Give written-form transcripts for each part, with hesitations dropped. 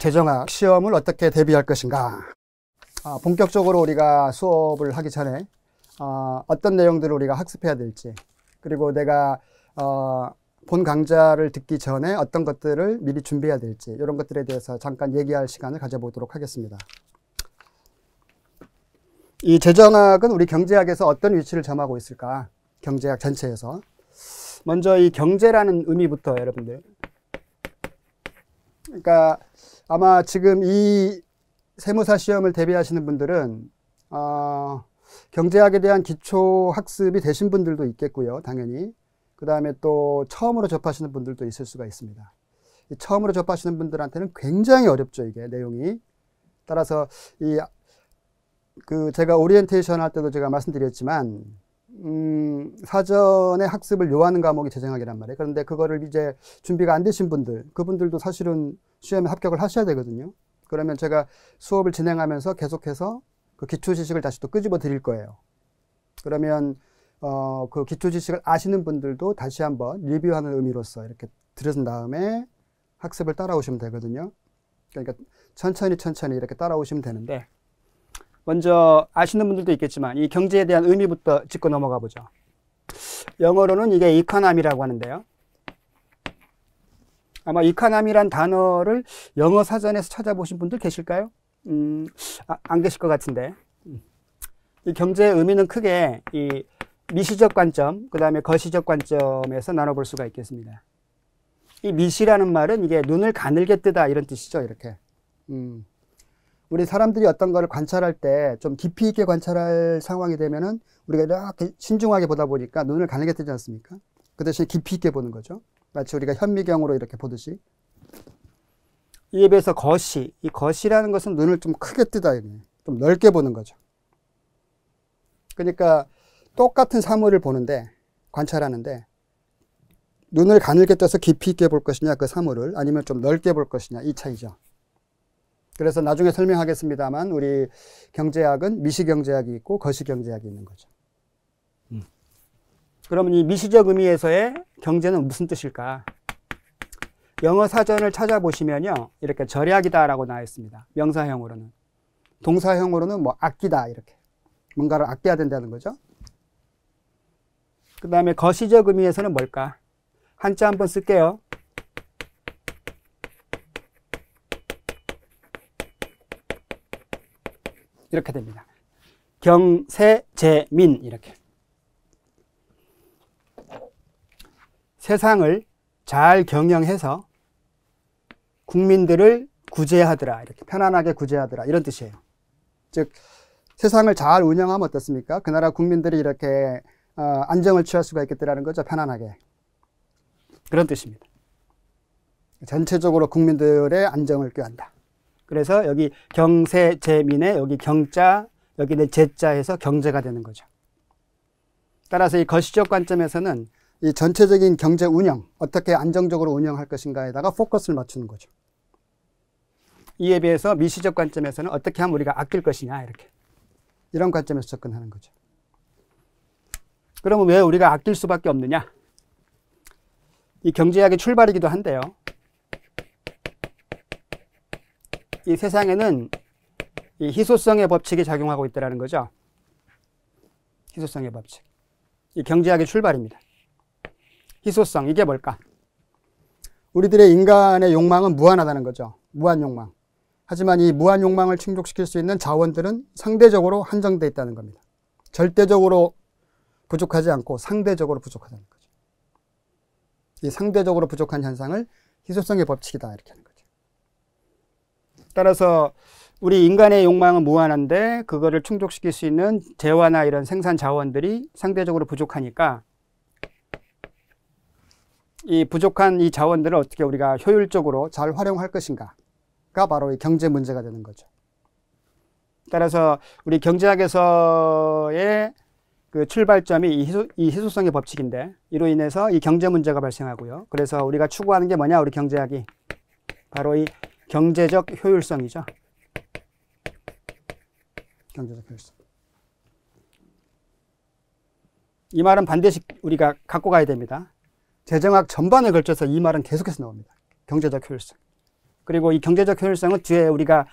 재정학 시험을 어떻게 대비할 것인가. 본격적으로 우리가 수업을 하기 전에 어떤 내용들을 우리가 학습해야 될지, 그리고 내가 본 강좌를 듣기 전에 어떤 것들을 미리 준비해야 될지, 이런 것들에 대해서 잠깐 얘기할 시간을 가져보도록 하겠습니다. 이 재정학은 우리 경제학에서 어떤 위치를 점하고 있을까? 경제학 전체에서. 먼저 이 경제라는 의미부터 여러분들. 그러니까 아마 지금 이 세무사 시험을 대비하시는 분들은 경제학에 대한 기초 학습이 되신 분들도 있겠고요, 당연히. 그 다음에 또 처음으로 접하시는 분들도 있을 수가 있습니다. 이 처음으로 접하시는 분들한테는 굉장히 어렵죠, 이게 내용이. 따라서 제가 오리엔테이션 할 때도 제가 말씀드렸지만, 사전에 학습을 요하는 과목이 재정학이란 말이에요. 그런데 그거를 이제 준비가 안 되신 분들, 그분들도 사실은 시험에 합격을 하셔야 되거든요. 그러면 제가 수업을 진행하면서 계속해서 그 기초 지식을 다시 또 끄집어 드릴 거예요. 그러면 그 기초 지식을 아시는 분들도 다시 한번 리뷰하는 의미로서 이렇게 들은 다음에 학습을 따라오시면 되거든요. 그러니까 천천히 이렇게 따라오시면 되는데, 먼저 아시는 분들도 있겠지만 이 경제에 대한 의미부터 짚고 넘어가 보죠. 영어로는 이게 이코노미라고 하는데요. 아마 이코노미란 단어를 영어 사전에서 찾아보신 분들 계실까요? 안 계실 것 같은데. 이 경제의 의미는 크게 이 미시적 관점, 그 다음에 거시적 관점에서 나눠볼 수가 있겠습니다. 이 미시라는 말은 이게 눈을 가늘게 뜨다, 이런 뜻이죠, 이렇게. 우리 사람들이 어떤 거를 관찰할 때 좀 깊이 있게 관찰할 상황이 되면은 우리가 이렇게 신중하게 보다 보니까 눈을 가늘게 뜨지 않습니까? 그 대신 깊이 있게 보는 거죠. 마치 우리가 현미경으로 이렇게 보듯이. 이에 비해서 거시, 이 거시라는 것은 눈을 좀 크게 뜨다, 좀 넓게 보는 거죠. 그러니까 똑같은 사물을 보는데, 관찰하는데 눈을 가늘게 떠서 깊이 있게 볼 것이냐, 그 사물을, 아니면 좀 넓게 볼 것이냐, 이 차이죠. 그래서 나중에 설명하겠습니다만 우리 경제학은 미시경제학이 있고 거시경제학이 있는 거죠. 그러면 이 미시적 의미에서의 경제는 무슨 뜻일까? 영어 사전을 찾아보시면요, 이렇게 절약이다라고 나와 있습니다. 명사형으로는. 동사형으로는 뭐 아끼다, 이렇게. 뭔가를 아껴야 된다는 거죠. 그 다음에 거시적 의미에서는 뭘까? 한자 한번 쓸게요. 이렇게 됩니다. 경세재민, 이렇게. 세상을 잘 경영해서 국민들을 구제하더라, 이렇게 편안하게 구제하더라, 이런 뜻이에요. 즉 세상을 잘 운영하면 어떻습니까? 그 나라 국민들이 이렇게 안정을 취할 수가 있겠다라는 거죠, 편안하게. 그런 뜻입니다. 전체적으로 국민들의 안정을 꾀한다. 그래서 여기 경세재민에 여기 경자, 여기는 제자에서 경제가 되는 거죠. 따라서 이 거시적 관점에서는 이 전체적인 경제 운영, 어떻게 안정적으로 운영할 것인가에다가 포커스를 맞추는 거죠. 이에 비해서 미시적 관점에서는 어떻게 하면 우리가 아낄 것이냐, 이렇게. 이런 관점에서 접근하는 거죠. 그러면 왜 우리가 아낄 수밖에 없느냐? 이 경제학의 출발이기도 한데요. 이 세상에는 이 희소성의 법칙이 작용하고 있다는 거죠. 희소성의 법칙. 이 경제학의 출발입니다. 희소성, 이게 뭘까? 우리들의 인간의 욕망은 무한하다는 거죠. 무한 욕망. 하지만 이 무한 욕망을 충족시킬 수 있는 자원들은 상대적으로 한정되어 있다는 겁니다. 절대적으로 부족하지 않고 상대적으로 부족하다는 거죠. 이 상대적으로 부족한 현상을 희소성의 법칙이다, 이렇게 하는 거죠. 따라서 우리 인간의 욕망은 무한한데 그거를 충족시킬 수 있는 재화나 이런 생산 자원들이 상대적으로 부족하니까 이 부족한 이 자원들을 어떻게 우리가 효율적으로 잘 활용할 것인가가 바로 이 경제 문제가 되는 거죠. 따라서 우리 경제학에서의 그 출발점이 이 희소성의 법칙인데, 이로 인해서 이 경제 문제가 발생하고요. 그래서 우리가 추구하는 게 뭐냐, 우리 경제학이 바로 이 경제적 효율성이죠. 경제적 효율성. 이 말은 반드시 우리가 갖고 가야 됩니다. 재정학 전반에 걸쳐서 이 말은 계속해서 나옵니다. 경제적 효율성. 그리고 이 경제적 효율성은 뒤에 우리가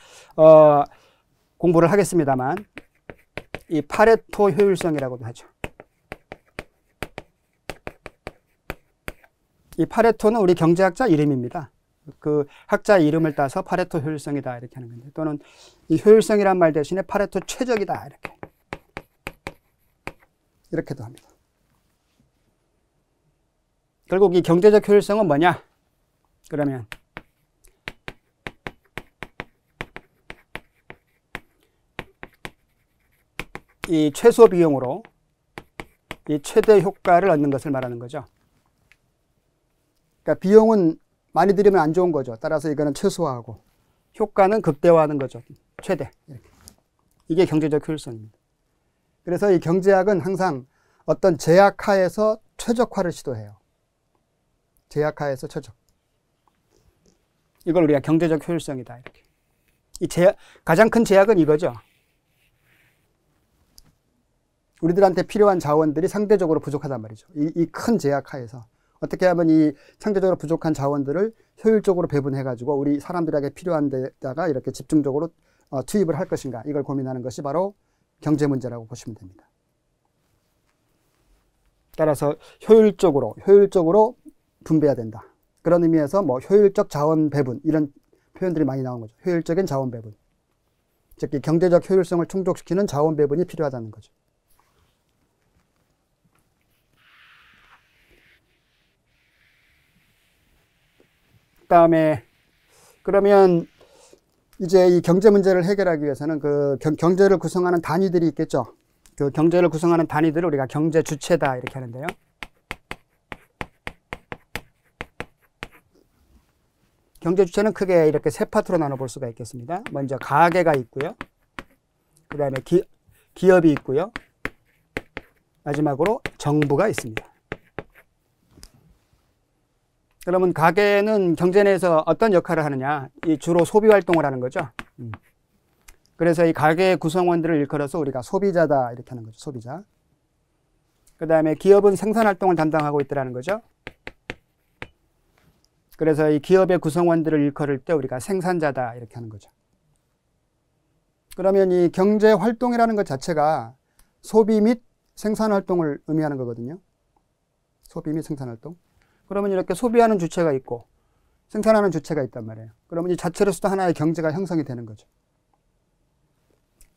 공부를 하겠습니다만 이 파레토 효율성이라고도 하죠. 이 파레토는 우리 경제학자 이름입니다. 그 학자 이름을 따서 파레토 효율성이다 이렇게 하는 건데, 또는 이 효율성이란 말 대신에 파레토 최적이다 이렇게도 합니다. 결국 이 경제적 효율성은 뭐냐? 그러면 이 최소 비용으로 이 최대 효과를 얻는 것을 말하는 거죠. 그러니까 비용은 많이 들이면 안 좋은 거죠. 따라서 이거는 최소화하고 효과는 극대화하는 거죠. 최대. 이렇게. 이게 경제적 효율성입니다. 그래서 이 경제학은 항상 어떤 제약하에서 최적화를 시도해요. 제약하에서 최적. 이걸 우리가 경제적 효율성이다 이렇게. 이 가장 큰 제약은 이거죠. 우리들한테 필요한 자원들이 상대적으로 부족하단 말이죠. 이 큰 제약하에서 어떻게 하면 이 상대적으로 부족한 자원들을 효율적으로 배분해가지고 우리 사람들에게 필요한 데다가 이렇게 집중적으로 투입을 할 것인가, 이걸 고민하는 것이 바로 경제 문제라고 보시면 됩니다. 따라서 효율적으로 분배해야 된다. 그런 의미에서 뭐 효율적 자원 배분, 이런 표현들이 많이 나오는 거죠. 효율적인 자원 배분. 즉, 이 경제적 효율성을 충족시키는 자원 배분이 필요하다는 거죠. 그다음에 그러면 이제 이 경제 문제를 해결하기 위해서는 그 경제를 구성하는 단위들이 있겠죠. 그 경제를 구성하는 단위들을 우리가 경제 주체다 이렇게 하는데요. 경제 주체는 크게 이렇게 세 파트로 나눠볼 수가 있겠습니다. 먼저 가계가 있고요. 그 다음에 기업이 있고요. 마지막으로 정부가 있습니다. 그러면 가계는 경제 내에서 어떤 역할을 하느냐? 이 주로 소비 활동을 하는 거죠. 그래서 이 가계 구성원들을 일컬어서 우리가 소비자다 이렇게 하는 거죠. 소비자. 그 다음에 기업은 생산 활동을 담당하고 있다는 거죠. 그래서 이 기업의 구성원들을 일컬을 때 우리가 생산자다 이렇게 하는 거죠. 그러면 이 경제 활동이라는 것 자체가 소비 및 생산 활동을 의미하는 거거든요. 소비 및 생산 활동. 그러면 이렇게 소비하는 주체가 있고 생산하는 주체가 있단 말이에요. 그러면 이 자체로서도 하나의 경제가 형성이 되는 거죠.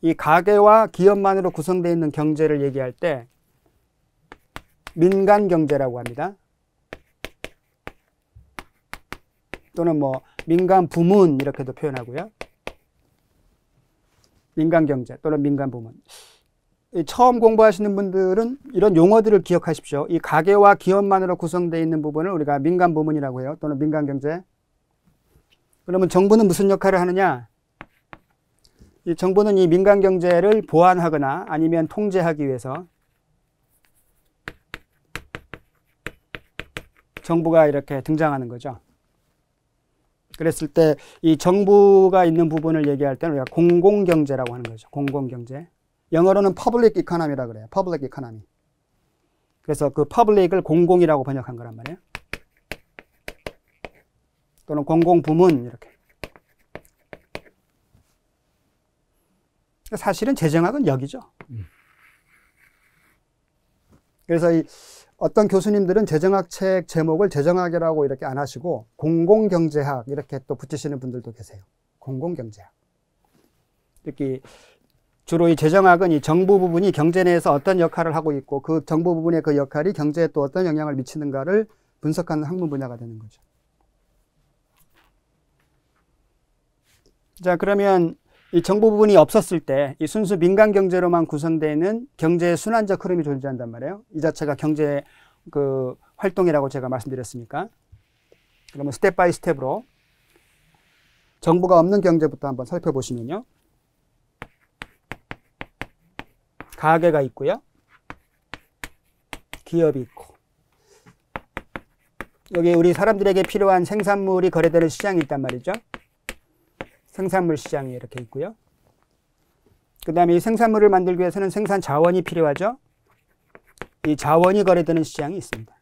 이 가계와 기업만으로 구성되어 있는 경제를 얘기할 때 민간 경제라고 합니다. 또는 뭐 민간 부문 이렇게도 표현하고요. 민간 경제 또는 민간 부문. 처음 공부하시는 분들은 이런 용어들을 기억하십시오. 이 가계와 기업만으로 구성되어 있는 부분을 우리가 민간 부문이라고 해요. 또는 민간 경제. 그러면 정부는 무슨 역할을 하느냐? 이 정부는 이 민간 경제를 보완하거나 아니면 통제하기 위해서 정부가 이렇게 등장하는 거죠. 그랬을 때 이 정부가 있는 부분을 얘기할 때는 우리가 공공경제라고 하는 거죠. 공공경제. 영어로는 public economy라고 그래요. public economy. 그래서 그 public을 공공이라고 번역한 거란 말이에요. 또는 공공부문 이렇게. 사실은 재정학은 여기죠. 그래서 이 어떤 교수님들은 재정학 책 제목을 재정학이라고 이렇게 안 하시고 공공경제학 이렇게 또 붙이시는 분들도 계세요. 공공경제학. 특히 주로 이 재정학은 이 정부 부분이 경제 내에서 어떤 역할을 하고 있고 그 정부 부분의 그 역할이 경제에 또 어떤 영향을 미치는가를 분석하는 학문 분야가 되는 거죠. 자, 그러면 이 정부 부분이 없었을 때 이 순수 민간 경제로만 구성되는 경제의 순환적 흐름이 존재한단 말이에요. 이 자체가 경제 그 활동이라고 제가 말씀드렸으니까. 그러면 스텝 바이 스텝으로 정부가 없는 경제부터 한번 살펴보시면요. 가계가 있고요. 기업이 있고. 여기 우리 사람들에게 필요한 생산물이 거래되는 시장이 있단 말이죠. 생산물 시장이 이렇게 있고요. 그 다음에 이 생산물을 만들기 위해서는 생산 자원이 필요하죠. 이 자원이 거래되는 시장이 있습니다.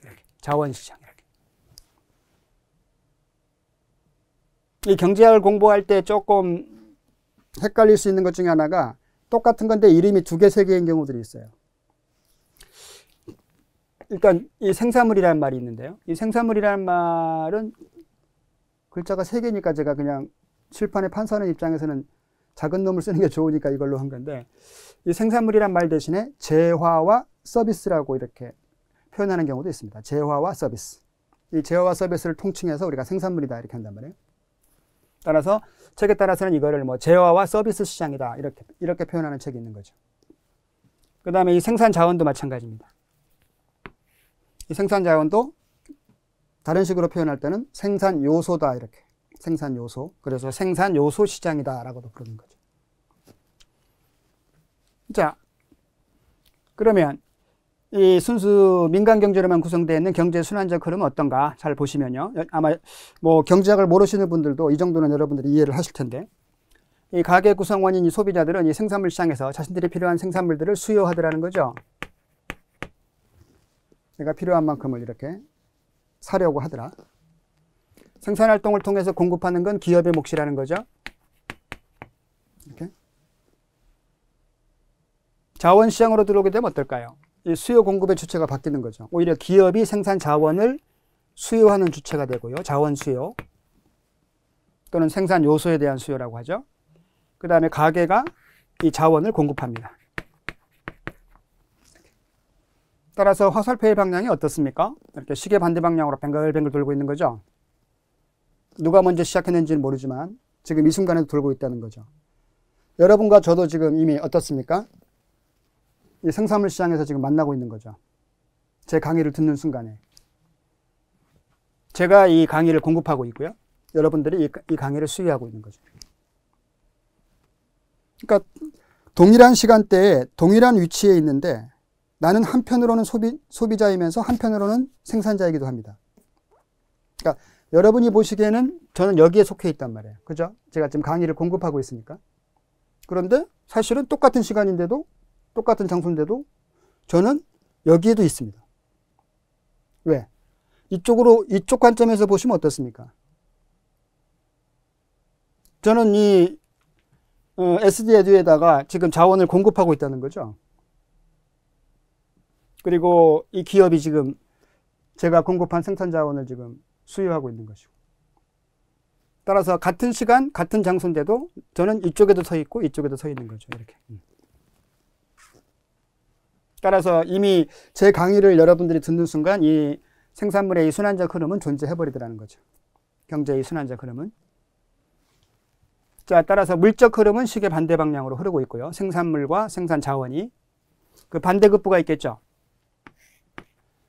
이렇게. 자원 시장. 이렇게. 이 경제학을 공부할 때 조금 헷갈릴 수 있는 것 중에 하나가 똑같은 건데 이름이 2개, 3개인 경우들이 있어요. 일단 이 생산물이라는 말이 있는데요. 이 생산물이라는 말은 글자가 3개니까 제가 그냥 칠판에 판서하는 입장에서는 작은 놈을 쓰는 게 좋으니까 이걸로 한 건데, 이 생산물이란 말 대신에 재화와 서비스라고 이렇게 표현하는 경우도 있습니다. 재화와 서비스. 이 재화와 서비스를 통칭해서 우리가 생산물이다 이렇게 한단 말이에요. 따라서 책에 따라서는 이거를 뭐 재화와 서비스 시장이다 이렇게 표현하는 책이 있는 거죠. 그 다음에 이 생산 자원도 마찬가지입니다. 이 생산 자원도 다른 식으로 표현할 때는 생산 요소다 이렇게. 생산 요소. 그래서 생산 요소 시장이다라고도 부르는 거죠. 자, 그러면 이 순수 민간 경제로만 구성되어 있는 경제 순환적 흐름은 어떤가 잘 보시면요. 아마 뭐 경제학을 모르시는 분들도 이 정도는 여러분들이 이해를 하실 텐데, 이 가계 구성원인 이 소비자들은 이 생산물 시장에서 자신들이 필요한 생산물들을 수요하더라는 거죠. 내가 필요한 만큼을 이렇게 사려고 하더라. 생산활동을 통해서 공급하는 건 기업의 몫이라는 거죠. 이렇게. 자원시장으로 들어오게 되면 어떨까요? 이 수요 공급의 주체가 바뀌는 거죠. 오히려 기업이 생산 자원을 수요하는 주체가 되고요. 자원 수요 또는 생산 요소에 대한 수요라고 하죠. 그 다음에 가게가 이 자원을 공급합니다. 따라서 화살표의 방향이 어떻습니까? 이렇게 시계 반대 방향으로 뱅글뱅글 돌고 있는 거죠. 누가 먼저 시작했는지는 모르지만 지금 이 순간에도 돌고 있다는 거죠. 여러분과 저도 지금 이미 어떻습니까? 이 생산물 시장에서 지금 만나고 있는 거죠. 제 강의를 듣는 순간에. 제가 이 강의를 공급하고 있고요. 여러분들이 이 강의를 수요하고 있는 거죠. 그러니까 동일한 시간대에 동일한 위치에 있는데 나는 한편으로는 소비자이면서 한편으로는 생산자이기도 합니다. 그러니까 여러분이 보시기에는 저는 여기에 속해 있단 말이에요. 그죠? 제가 지금 강의를 공급하고 있으니까. 그런데 사실은 똑같은 시간인데도 똑같은 장소인데도 저는 여기에도 있습니다. 왜? 이쪽 관점에서 보시면 어떻습니까? 저는 이 SD 에듀에다가 지금 자원을 공급하고 있다는 거죠. 그리고 이 기업이 지금 제가 공급한 생산 자원을 지금 수요하고 있는 것이고. 따라서 같은 시간, 같은 장소인데도 저는 이쪽에도 서 있고 이쪽에도 서 있는 거죠. 이렇게. 따라서 이미 제 강의를 여러분들이 듣는 순간 이 생산물의 이 순환적 흐름은 존재해버리더라는 거죠. 경제의 순환적 흐름은. 자, 따라서 물적 흐름은 시계 반대 방향으로 흐르고 있고요. 생산물과 생산 자원이. 그 반대급부가 있겠죠.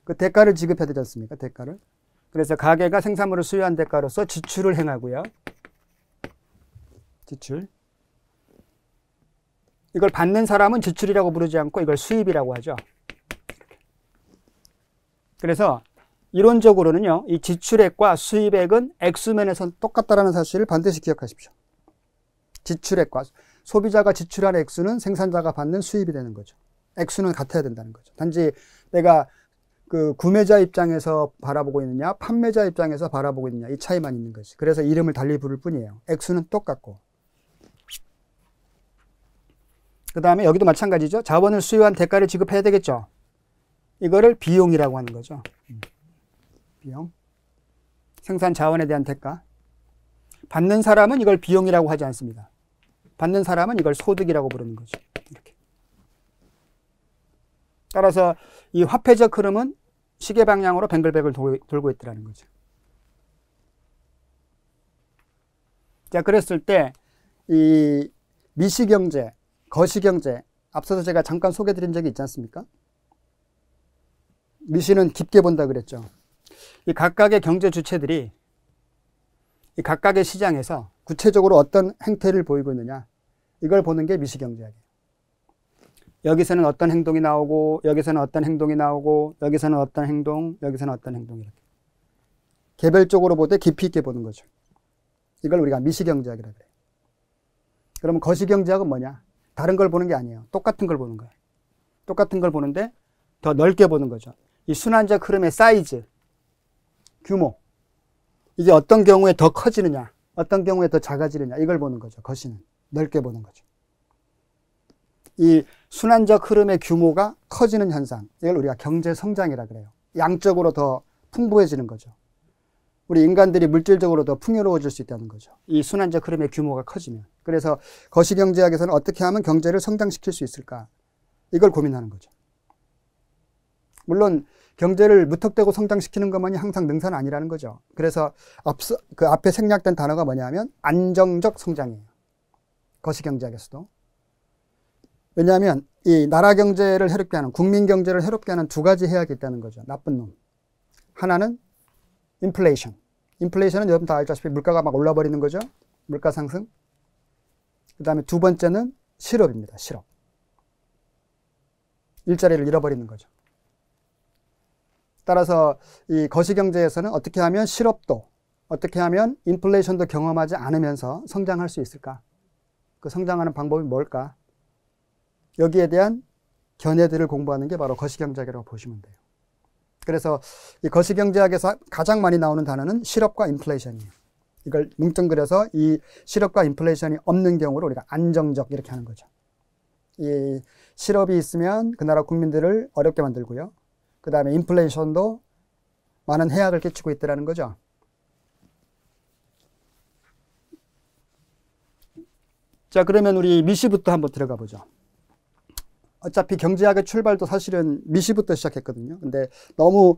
그 대가를 지급해야 되지 않습니까? 대가를. 그래서 가게가 생산물을 수요한 대가로서 지출을 행하고요. 지출. 이걸 받는 사람은 지출이라고 부르지 않고 이걸 수입이라고 하죠. 그래서 이론적으로는요, 이 지출액과 수입액은 액수면에서 똑같다는 사실을 반드시 기억하십시오. 지출액과 소비자가 지출한 액수는 생산자가 받는 수입이 되는 거죠. 액수는 같아야 된다는 거죠. 단지 내가 그 구매자 입장에서 바라보고 있느냐, 판매자 입장에서 바라보고 있느냐, 이 차이만 있는 거지. 그래서 이름을 달리 부를 뿐이에요. 액수는 똑같고. 그 다음에 여기도 마찬가지죠. 자원을 수요한 대가를 지급해야 되겠죠. 이거를 비용이라고 하는 거죠. 비용. 생산 자원에 대한 대가. 받는 사람은 이걸 비용이라고 하지 않습니다. 받는 사람은 이걸 소득이라고 부르는 거죠. 이렇게. 따라서 이 화폐적 흐름은 시계 방향으로 뱅글뱅글 돌고 있더라는 거죠. 자, 그랬을 때 이 미시경제, 거시경제, 앞서서 제가 잠깐 소개드린 적이 있지 않습니까? 미시는 깊게 본다 그랬죠. 이 각각의 경제 주체들이 이 각각의 시장에서 구체적으로 어떤 행태를 보이고 있느냐, 이걸 보는 게 미시경제학이에요. 여기서는 어떤 행동이 나오고, 여기서는 어떤 행동이 나오고, 여기서는 어떤 행동, 여기서는 어떤 행동, 이렇게 개별적으로 보되 깊이 있게 보는 거죠. 이걸 우리가 미시경제학이라고 해요. 그러면 거시경제학은 뭐냐? 다른 걸 보는 게 아니에요. 똑같은 걸 보는 거예요. 똑같은 걸 보는데 더 넓게 보는 거죠. 이 순환적 흐름의 사이즈, 규모, 이게 어떤 경우에 더 커지느냐, 어떤 경우에 더 작아지느냐 이걸 보는 거죠. 거시는 넓게 보는 거죠. 이 순환적 흐름의 규모가 커지는 현상, 이걸 우리가 경제 성장이라 그래요. 양적으로 더 풍부해지는 거죠. 우리 인간들이 물질적으로 더 풍요로워질 수 있다는 거죠. 이 순환적 흐름의 규모가 커지면. 그래서 거시경제학에서는 어떻게 하면 경제를 성장시킬 수 있을까? 이걸 고민하는 거죠. 물론 경제를 무턱대고 성장시키는 것만이 항상 능사는 아니라는 거죠. 그래서 그 앞에 생략된 단어가 뭐냐면 안정적 성장이에요. 거시경제학에서도. 왜냐하면 이 나라 경제를 해롭게 하는, 국민 경제를 해롭게 하는 두 가지 해악이 있다는 거죠. 나쁜 놈. 하나는 인플레이션. 인플레이션은 여러분 다 알다시피 물가가 막 올라버리는 거죠. 물가 상승. 그 다음에 두 번째는 실업입니다. 실업. 일자리를 잃어버리는 거죠. 따라서 이 거시경제에서는 어떻게 하면 실업도, 어떻게 하면 인플레이션도 경험하지 않으면서 성장할 수 있을까? 그 성장하는 방법이 뭘까? 여기에 대한 견해들을 공부하는 게 바로 거시경제학이라고 보시면 돼요. 그래서 이 거시경제학에서 가장 많이 나오는 단어는 실업과 인플레이션이에요. 이걸 뭉뚱그려서 이 실업과 인플레이션이 없는 경우를 우리가 안정적 이렇게 하는 거죠. 이 실업이 있으면 그 나라 국민들을 어렵게 만들고요. 그 다음에 인플레이션도 많은 해악을 끼치고 있다는 거죠. 자, 그러면 우리 미시부터 한번 들어가 보죠. 어차피 경제학의 출발도 사실은 미시부터 시작했거든요. 근데 너무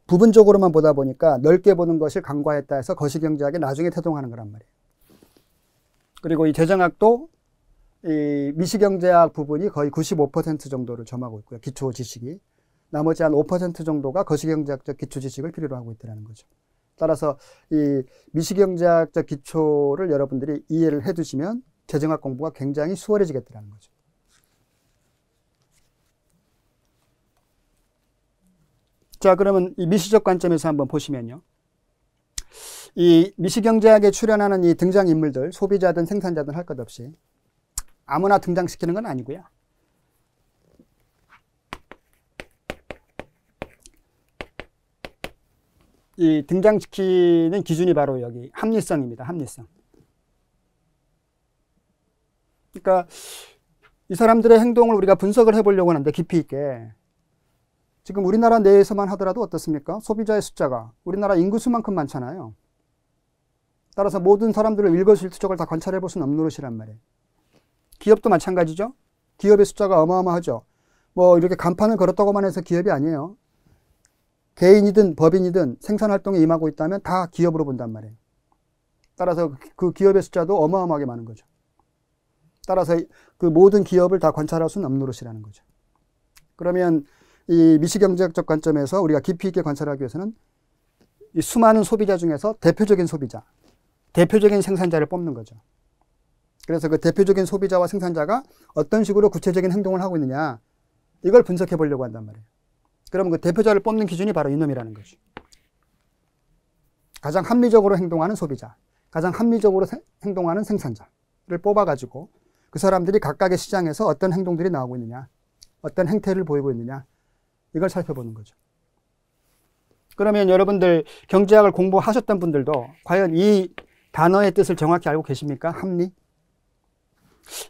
부분적으로만 보다 보니까 넓게 보는 것을 간과했다 해서 거시경제학이 나중에 태동하는 거란 말이에요. 그리고 이 재정학도 이 미시경제학 부분이 거의 95% 정도를 점하고 있고요. 기초 지식이. 나머지 한 5% 정도가 거시경제학적 기초 지식을 필요로 하고 있다는 거죠. 따라서 이 미시경제학적 기초를 여러분들이 이해를 해 두시면 재정학 공부가 굉장히 수월해지겠다는 거죠. 자, 그러면 이 미시적 관점에서 한번 보시면요. 이 미시경제학에 출연하는 이 등장인물들, 소비자든 생산자든 할 것 없이 아무나 등장시키는 건 아니고요. 이 등장시키는 기준이 바로 여기 합리성입니다. 합리성. 그러니까 이 사람들의 행동을 우리가 분석을 해보려고 하는데 깊이 있게 지금 우리나라 내에서만 하더라도 어떻습니까? 소비자의 숫자가 우리나라 인구수만큼 많잖아요. 따라서 모든 사람들을 일거수일투족을 다 관찰해 볼 수는 없는 노릇이란 말이에요. 기업도 마찬가지죠. 기업의 숫자가 어마어마하죠. 뭐 이렇게 간판을 걸었다고만 해서 기업이 아니에요. 개인이든 법인이든 생산활동에 임하고 있다면 다 기업으로 본단 말이에요. 따라서 그 기업의 숫자도 어마어마하게 많은 거죠. 따라서 그 모든 기업을 다 관찰할 수는 없는 노릇이라는 거죠. 그러면 이 미시경제학적 관점에서 우리가 깊이 있게 관찰하기 위해서는 이 수많은 소비자 중에서 대표적인 소비자, 대표적인 생산자를 뽑는 거죠. 그래서 그 대표적인 소비자와 생산자가 어떤 식으로 구체적인 행동을 하고 있느냐, 이걸 분석해 보려고 한단 말이에요. 그러면 그 대표자를 뽑는 기준이 바로 이놈이라는 거죠. 가장 합리적으로 행동하는 소비자, 가장 합리적으로 행동하는 생산자를 뽑아가지고 그 사람들이 각각의 시장에서 어떤 행동들이 나오고 있느냐, 어떤 행태를 보이고 있느냐, 이걸 살펴보는 거죠. 그러면 여러분들 경제학을 공부하셨던 분들도 과연 이 단어의 뜻을 정확히 알고 계십니까? 합리?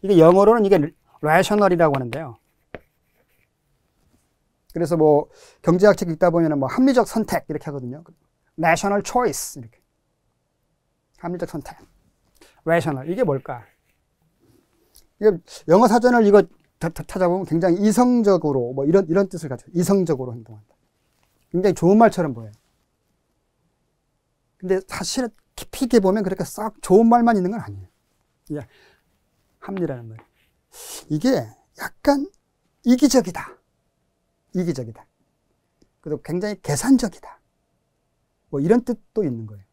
이게 영어로는 이게 rational이라고 하는데요. 그래서 뭐 경제학 책 읽다 보면은 뭐 합리적 선택 이렇게 하거든요. rational choice 이렇게. 합리적 선택. rational 이게 뭘까? 이게 영어 사전을 이거 찾아보면 굉장히 이성적으로 뭐 이런 뜻을 가지고 이성적으로 행동한다. 굉장히 좋은 말처럼 보여요. 근데 사실은 깊이 있게 보면 그렇게 썩 좋은 말만 있는 건 아니에요. 예, 합리라는 말. 이게 약간 이기적이다. 이기적이다. 그리고 굉장히 계산적이다. 뭐 이런 뜻도 있는 거예요.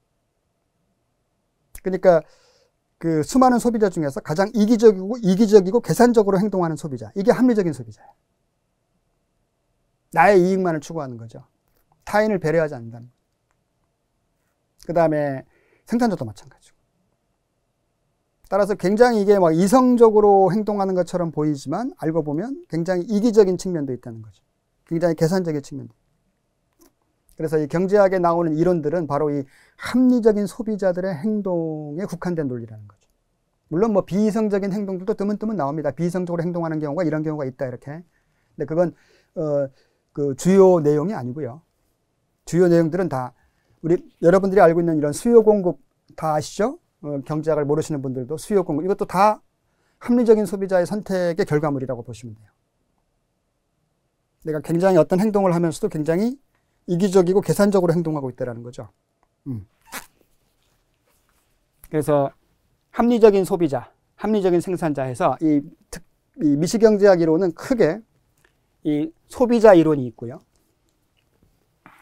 그러니까 그 수많은 소비자 중에서 가장 이기적이고 계산적으로 행동하는 소비자. 이게 합리적인 소비자예요. 나의 이익만을 추구하는 거죠. 타인을 배려하지 않는다는 거예요. 그 다음에 생산자도 마찬가지고. 따라서 굉장히 이게 막 이성적으로 행동하는 것처럼 보이지만 알고 보면 굉장히 이기적인 측면도 있다는 거죠. 굉장히 계산적인 측면도. 그래서 이 경제학에 나오는 이론들은 바로 이 합리적인 소비자들의 행동에 국한된 논리라는 거죠. 물론 뭐 비이성적인 행동들도 드문드문 나옵니다. 비이성적으로 행동하는 경우가 이런 경우가 있다 이렇게. 근데 그건 그 주요 내용이 아니고요. 주요 내용들은 다 여러분들이 알고 있는 이런 수요 공급 다 아시죠? 경제학을 모르시는 분들도 수요 공급 이것도 다 합리적인 소비자의 선택의 결과물이라고 보시면 돼요. 내가 굉장히 어떤 행동을 하면서도 굉장히 이기적이고 계산적으로 행동하고 있다는 거죠. 그래서 합리적인 소비자, 합리적인 생산자에서 이 미시경제학 이론은 크게 이 소비자 이론이 있고요.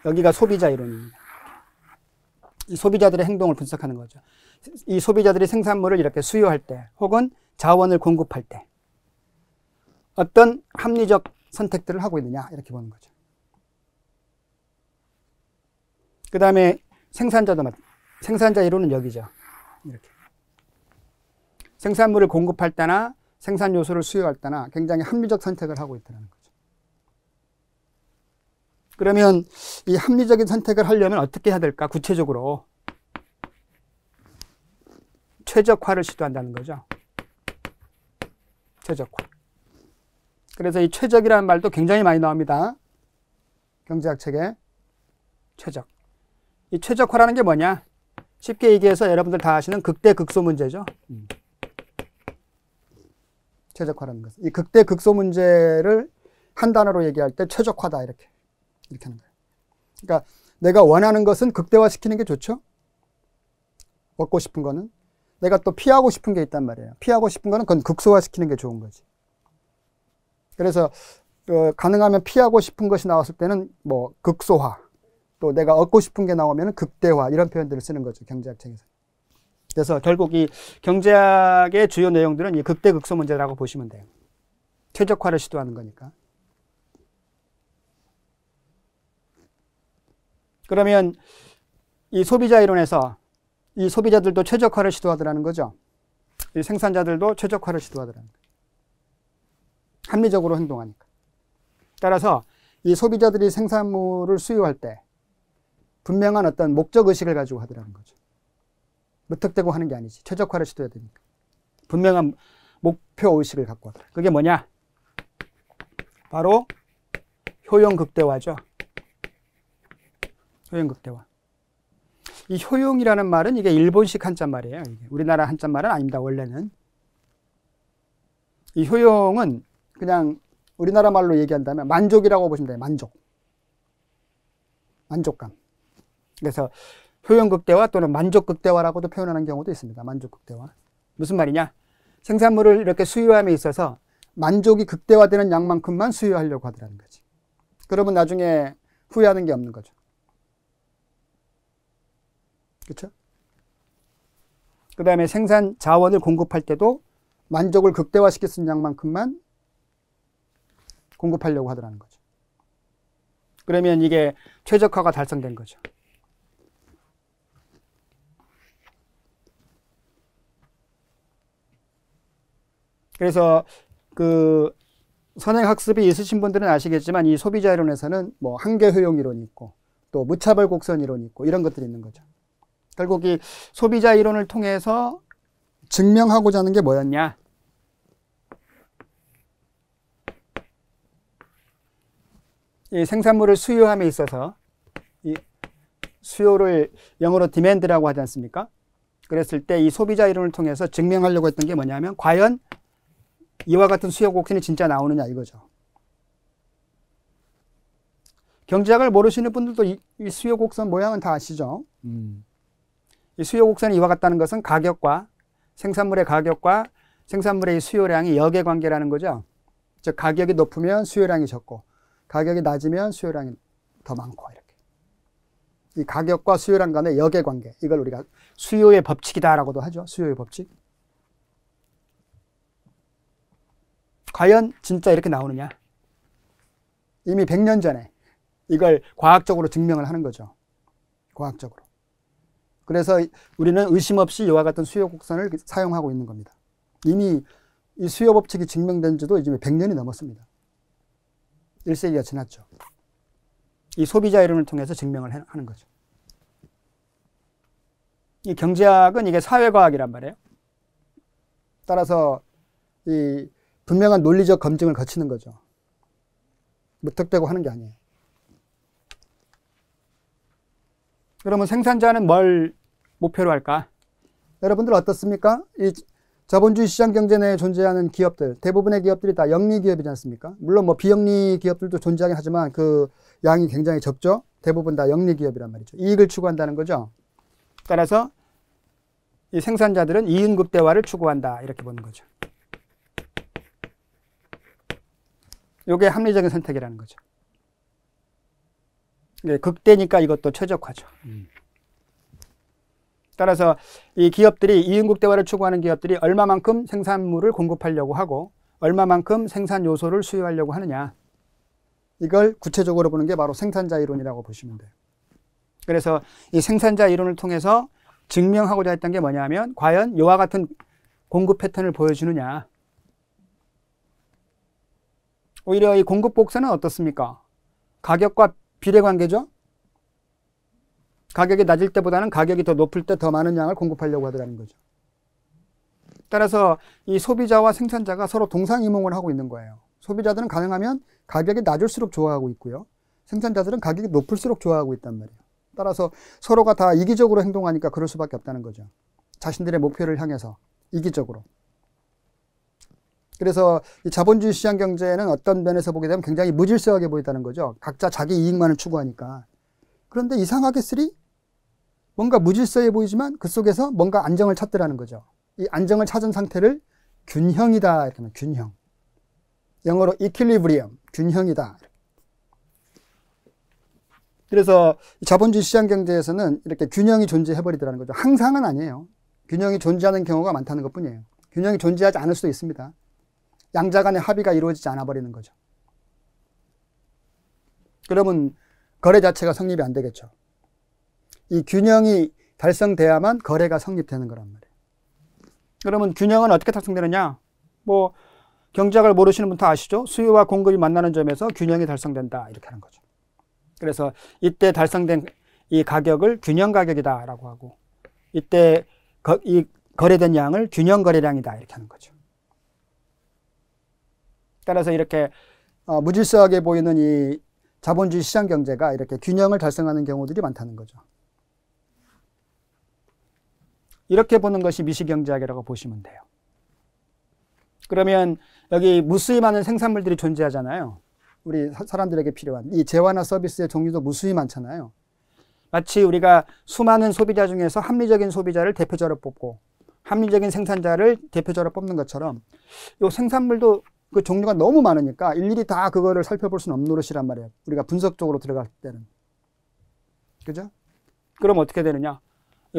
여기가 소비자 이론입니다. 이 소비자들의 행동을 분석하는 거죠. 이 소비자들이 생산물을 이렇게 수요할 때 혹은 자원을 공급할 때 어떤 합리적 선택들을 하고 있느냐 이렇게 보는 거죠. 그 다음에 생산자 이론은 여기죠. 이렇게. 생산물을 공급할 때나 생산 요소를 수요할 때나 굉장히 합리적 선택을 하고 있다는 거죠. 그러면 이 합리적인 선택을 하려면 어떻게 해야 될까? 구체적으로 최적화를 시도한다는 거죠. 최적화. 그래서 이 최적이라는 말도 굉장히 많이 나옵니다. 경제학 책에. 최적. 이 최적화라는 게 뭐냐? 쉽게 얘기해서 여러분들 다 아시는 극대 극소 문제죠. 최적화라는 것은. 이 극대 극소 문제를 한 단어로 얘기할 때 최적화다 이렇게 하는 거예요. 그러니까 내가 원하는 것은 극대화시키는 게 좋죠. 얻고 싶은 거는. 내가 또 피하고 싶은 게 있단 말이에요. 피하고 싶은 거는 그건 극소화시키는 게 좋은 거지. 그래서 가능하면 피하고 싶은 것이 나왔을 때는 뭐 극소화, 또 내가 얻고 싶은 게 나오면 극대화 이런 표현들을 쓰는 거죠. 경제학 책에서. 그래서 결국 이 경제학의 주요 내용들은 이 극대 극소 문제라고 보시면 돼요. 최적화를 시도하는 거니까. 그러면 이 소비자 이론에서 이 소비자들도 최적화를 시도하더라는 거죠. 이 생산자들도 최적화를 시도하더라는 거죠. 합리적으로 행동하니까. 따라서 이 소비자들이 생산물을 수요할 때 분명한 어떤 목적의식을 가지고 하더라는 거죠. 무턱대고 하는 게 아니지. 최적화를 시도해야 되니까. 분명한 목표의식을 갖고 하더라. 그게 뭐냐? 바로 효용극대화죠. 효용극대화. 이 효용이라는 말은 이게 일본식 한자말이에요. 이게. 우리나라 한자말은 아닙니다. 원래는. 이 효용은 그냥 우리나라 말로 얘기한다면 만족이라고 보시면 돼요. 만족. 만족감. 그래서 효용극대화 또는 만족극대화라고도 표현하는 경우도 있습니다. 만족극대화. 무슨 말이냐? 생산물을 이렇게 수요함에 있어서 만족이 극대화되는 양만큼만 수요하려고 하더라는 거지. 그러면 나중에 후회하는 게 없는 거죠. 그렇죠? 그 다음에 생산 자원을 공급할 때도 만족을 극대화시킬 수 있는 양만큼만 공급하려고 하더라는 거죠. 그러면 이게 최적화가 달성된 거죠. 그래서 그 선행학습이 있으신 분들은 아시겠지만 이 소비자 이론에서는 뭐 한계 효용 이론이 있고 또 무차별 곡선 이론이 있고 이런 것들이 있는 거죠. 결국 이 소비자 이론을 통해서 증명하고자 하는 게 뭐였냐? 이 생산물을 수요함에 있어서 이 수요를 영어로 demand라고 하지 않습니까? 그랬을 때 이 소비자 이론을 통해서 증명하려고 했던 게 뭐냐면 과연 이와 같은 수요 곡선이 진짜 나오느냐 이거죠. 경제학을 모르시는 분들도 이 수요 곡선 모양은 다 아시죠? 이 수요 곡선이 이와 같다는 것은 가격과 생산물의 가격과 생산물의 이 수요량이 역의 관계라는 거죠. 즉 가격이 높으면 수요량이 적고 가격이 낮으면 수요량이 더 많고 이렇게. 이 가격과 수요량 간의 역의 관계. 이걸 우리가 수요의 법칙이다라고도 하죠. 수요의 법칙. 과연 진짜 이렇게 나오느냐? 이미 100년 전에 이걸 과학적으로 증명을 하는 거죠. 과학적으로. 그래서 우리는 의심 없이 이와 같은 수요 곡선을 사용하고 있는 겁니다. 이미 이 수요 법칙이 증명된 지도 이제 100년이 넘었습니다. 1세기가 지났죠. 이 소비자 이론을 통해서 증명을 하는 거죠. 이 경제학은 이게 사회과학이란 말이에요. 따라서 이 분명한 논리적 검증을 거치는 거죠. 무턱대고 하는 게 아니에요. 그러면 생산자는 뭘 목표로 할까? 여러분들 어떻습니까? 이 자본주의 시장 경제 내에 존재하는 기업들, 대부분의 기업들이 다 영리 기업이지 않습니까? 물론 뭐 비영리 기업들도 존재하긴 하지만 그 양이 굉장히 적죠. 대부분 다 영리 기업이란 말이죠. 이익을 추구한다는 거죠. 따라서 이 생산자들은 이윤극대화를 추구한다, 이렇게 보는 거죠. 이게 합리적인 선택이라는 거죠. 극대니까 이것도 최적화죠. 따라서 이 기업들이 이윤극대화를 추구하는 기업들이 얼마만큼 생산물을 공급하려고 하고 얼마만큼 생산 요소를 수요하려고 하느냐, 이걸 구체적으로 보는 게 바로 생산자 이론이라고 보시면 돼요. 그래서 이 생산자 이론을 통해서 증명하고자 했던 게 뭐냐면 과연 이와 같은 공급 패턴을 보여주느냐. 오히려 이 공급 복사는 어떻습니까? 가격과 비례관계죠. 가격이 낮을 때보다는 가격이 더 높을 때 더 많은 양을 공급하려고 하더라는 거죠. 따라서 이 소비자와 생산자가 서로 동상이몽을 하고 있는 거예요. 소비자들은 가능하면 가격이 낮을수록 좋아하고 있고요. 생산자들은 가격이 높을수록 좋아하고 있단 말이에요. 따라서 서로가 다 이기적으로 행동하니까 그럴 수밖에 없다는 거죠. 자신들의 목표를 향해서 이기적으로. 그래서 이 자본주의 시장 경제는 어떤 면에서 보게 되면 굉장히 무질서하게 보인다는 거죠. 각자 자기 이익만을 추구하니까. 그런데 이상하게 뭔가 무질서해 보이지만 그 속에서 뭔가 안정을 찾더라는 거죠. 이 안정을 찾은 상태를 균형이다, 이렇게 하면 균형. 영어로 equilibrium, 균형이다. 그래서 자본주의 시장 경제에서는 이렇게 균형이 존재해버리더라는 거죠. 항상은 아니에요. 균형이 존재하는 경우가 많다는 것뿐이에요. 균형이 존재하지 않을 수도 있습니다. 양자 간의 합의가 이루어지지 않아 버리는 거죠. 그러면 거래 자체가 성립이 안 되겠죠. 이 균형이 달성돼야만 거래가 성립되는 거란 말이에요. 그러면 균형은 어떻게 달성되느냐? 뭐 경제학을 모르시는 분 다 아시죠? 수요와 공급이 만나는 점에서 균형이 달성된다, 이렇게 하는 거죠. 그래서 이때 달성된 이 가격을 균형 가격이다라고 하고, 이때 이 거래된 양을 균형 거래량이다, 이렇게 하는 거죠. 따라서 이렇게 무질서하게 보이는 이 자본주의 시장 경제가 이렇게 균형을 달성하는 경우들이 많다는 거죠. 이렇게 보는 것이 미시경제학이라고 보시면 돼요. 그러면 여기 무수히 많은 생산물들이 존재하잖아요. 우리 사람들에게 필요한 이 재화나 서비스의 종류도 무수히 많잖아요. 마치 우리가 수많은 소비자 중에서 합리적인 소비자를 대표자로 뽑고 합리적인 생산자를 대표자로 뽑는 것처럼 이 생산물도 그 종류가 너무 많으니까 일일이 다 그거를 살펴볼 수는 없는 노릇이란 말이에요. 우리가 분석적으로 들어갈 때는. 그죠? 그럼 어떻게 되느냐?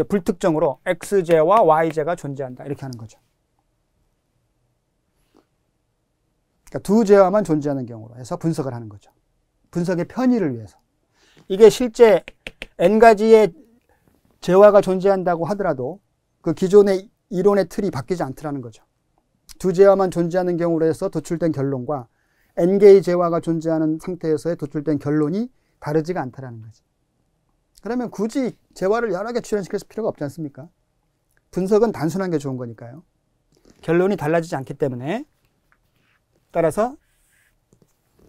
불특정으로 X제와 Y제가 존재한다, 이렇게 하는 거죠. 그러니까 두 제와만 존재하는 경우로 해서 분석을 하는 거죠. 분석의 편의를 위해서. 이게 실제 N가지의 제와가 존재한다고 하더라도 그 기존의 이론의 틀이 바뀌지 않더라는 거죠. 두 제와만 존재하는 경우로 해서 도출된 결론과 N개의 제와가 존재하는 상태에서의 도출된 결론이 다르지가 않다라는 거지. 그러면 굳이 제와를 여러 개 출현시킬 필요가 없지 않습니까? 분석은 단순한 게 좋은 거니까요. 결론이 달라지지 않기 때문에, 따라서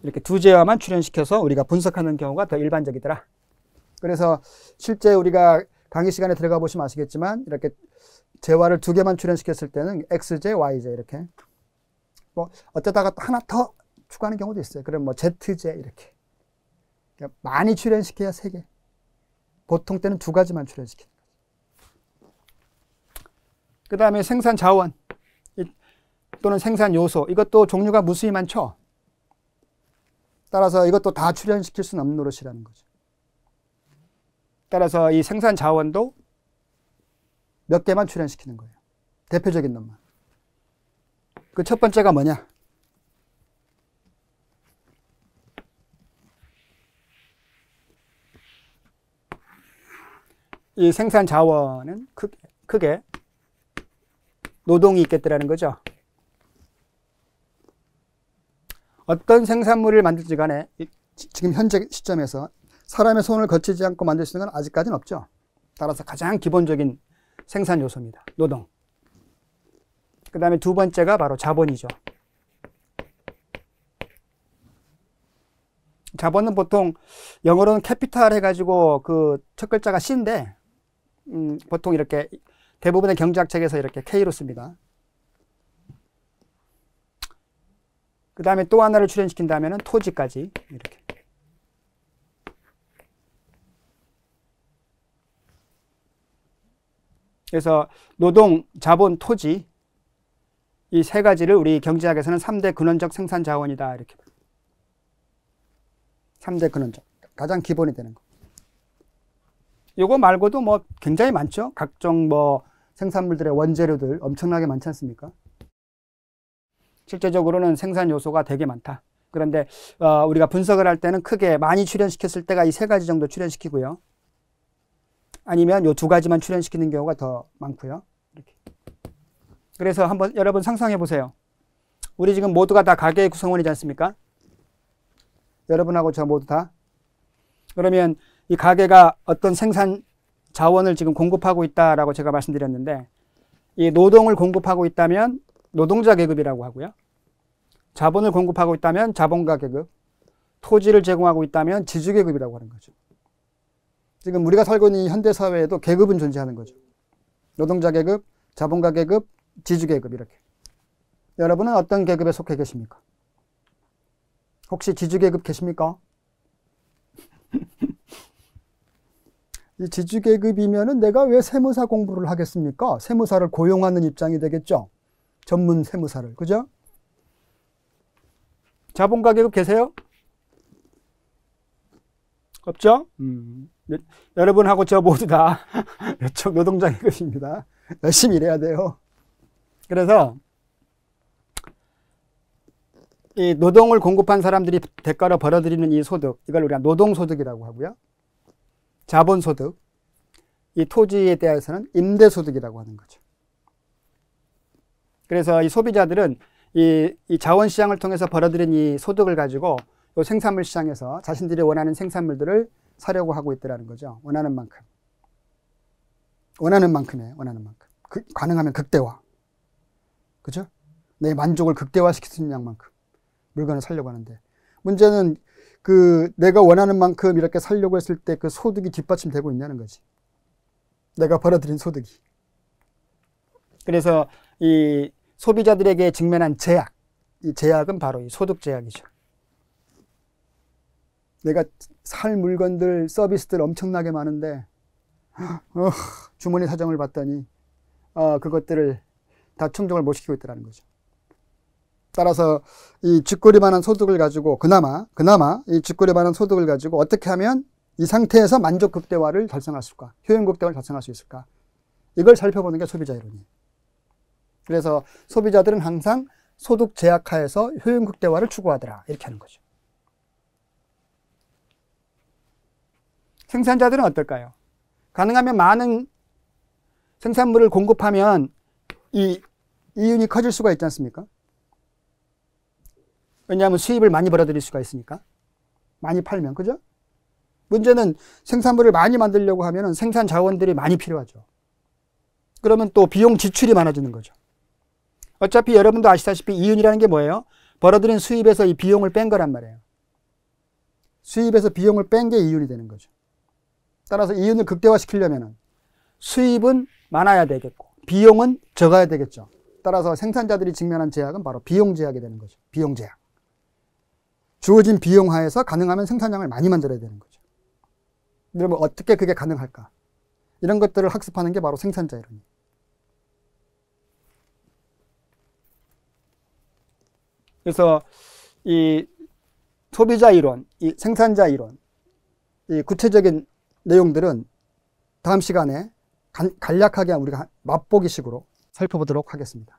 이렇게 두 제와만 출현시켜서 우리가 분석하는 경우가 더 일반적이더라. 그래서 실제 우리가 강의 시간에 들어가 보시면 아시겠지만 이렇게 제와를 두 개만 출현시켰을 때는 X제, Y제 이렇게, 뭐 어쩌다가 하나 더 추가하는 경우도 있어요. 그럼 뭐 Z제 이렇게. 그러니까 많이 출현시켜야 세 개. 보통 때는 두 가지만 출현시키는 거죠. 그 다음에 생산 자원 또는 생산 요소, 이것도 종류가 무수히 많죠. 따라서 이것도 다 출현시킬 수는 없는 노릇이라는 거죠. 따라서 이 생산 자원도 몇 개만 출현시키는 거예요. 대표적인 놈만. 그 첫 번째가 뭐냐? 이 생산 자원은 크게 노동이 있겠더라는 거죠. 어떤 생산물을 만들지 간에 지금 현재 시점에서 사람의 손을 거치지 않고 만들 수 있는 건 아직까지는 없죠. 따라서 가장 기본적인 생산 요소입니다. 노동. 그 다음에 두 번째가 바로 자본이죠. 자본은 보통 영어로는 캐피탈 해가지고 그 첫 글자가 C인데 보통 이렇게 대부분의 경제학 책에서 이렇게 K로 씁니다. 그 다음에 또 하나를 출연시킨다면 토지까지 이렇게. 그래서 노동, 자본, 토지 이 세 가지를 우리 경제학에서는 3대 근원적 생산 자원이다 이렇게. 3대 근원적 가장 기본이 되는 거. 요거 말고도 뭐 굉장히 많죠. 각종 뭐 생산물들의 원재료들 엄청나게 많지 않습니까? 실제적으로는 생산 요소가 되게 많다. 그런데 우리가 분석을 할 때는 크게 많이 출연시켰을 때가 이 세 가지 정도 출연시키고요. 아니면 요 두 가지만 출연시키는 경우가 더 많고요. 이렇게. 그래서 한번 여러분 상상해 보세요. 우리 지금 모두가 다 가게의 구성원이지 않습니까? 여러분하고 저 모두 다. 그러면 이 가게가 어떤 생산 자원을 지금 공급하고 있다라고 제가 말씀드렸는데 이 노동을 공급하고 있다면 노동자 계급이라고 하고요. 자본을 공급하고 있다면 자본가 계급, 토지를 제공하고 있다면 지주 계급이라고 하는 거죠. 지금 우리가 살고 있는 이 현대 사회에도 계급은 존재하는 거죠. 노동자 계급, 자본가 계급, 지주 계급 이렇게. 여러분은 어떤 계급에 속해 계십니까? 혹시 지주 계급 계십니까? 이 지주 계급이면은 내가 왜 세무사 공부를 하겠습니까? 세무사를 고용하는 입장이 되겠죠. 전문 세무사를. 그죠? 자본가 계급 계세요? 없죠? 여러분하고 저 모두 다 이쪽 노동자 계급입니다. 열심히 일해야 돼요. 그래서 이 노동을 공급한 사람들이 대가로 벌어들이는 이 소득, 이걸 우리가 노동소득이라고 하고요. 자본소득, 이 토지에 대해서는 임대소득이라고 하는 거죠. 그래서 이 소비자들은 이 자원시장을 통해서 벌어들인 이 소득을 가지고 이 생산물 시장에서 자신들이 원하는 생산물들을 사려고 하고 있더라는 거죠. 원하는 만큼. 원하는 만큼이에요. 원하는 만큼. 가능하면 극대화. 그죠? 내 만족을 극대화시킬 수 있는 양만큼 물건을 사려고 하는데 문제는 내가 원하는 만큼 이렇게 사려고 했을 때 그 소득이 뒷받침되고 있냐는 거지. 내가 벌어들인 소득이. 그래서 이 소비자들에게 직면한 제약, 이 제약은 바로 이 소득 제약이죠. 내가 살 물건들, 서비스들 엄청나게 많은데 주머니 사정을 봤더니 그것들을 다 충족을 못 시키고 있다는 거죠. 따라서 이 쥐꼬리만한 소득을 가지고 그나마 이 쥐꼬리만한 소득을 가지고 어떻게 하면 이 상태에서 만족 극대화를 달성할 수 있을까? 효용 극대화를 달성할 수 있을까? 이걸 살펴보는 게 소비자 이론이에요. 그래서 소비자들은 항상 소득 제약하에서 효용 극대화를 추구하더라. 이렇게 하는 거죠. 생산자들은 어떨까요? 가능하면 많은 생산물을 공급하면 이 이윤이 커질 수가 있지 않습니까? 왜냐하면 수입을 많이 벌어들일 수가 있으니까. 많이 팔면, 그죠? 문제는 생산물을 많이 만들려고 하면 생산 자원들이 많이 필요하죠. 그러면 또 비용 지출이 많아지는 거죠. 어차피 여러분도 아시다시피 이윤이라는 게 뭐예요? 벌어들인 수입에서 이 비용을 뺀 거란 말이에요. 수입에서 비용을 뺀 게 이윤이 되는 거죠. 따라서 이윤을 극대화시키려면 수입은 많아야 되겠고 비용은 적어야 되겠죠. 따라서 생산자들이 직면한 제약은 바로 비용 제약이 되는 거죠. 비용 제약. 주어진 비용 하에서 가능하면 생산량을 많이 만들어야 되는 거죠. 그러면 어떻게 그게 가능할까? 이런 것들을 학습하는 게 바로 생산자 이론이에요. 그래서 이 소비자 이론, 이 생산자 이론, 이 구체적인 내용들은 다음 시간에 간략하게 우리가 맛보기식으로 살펴보도록 하겠습니다.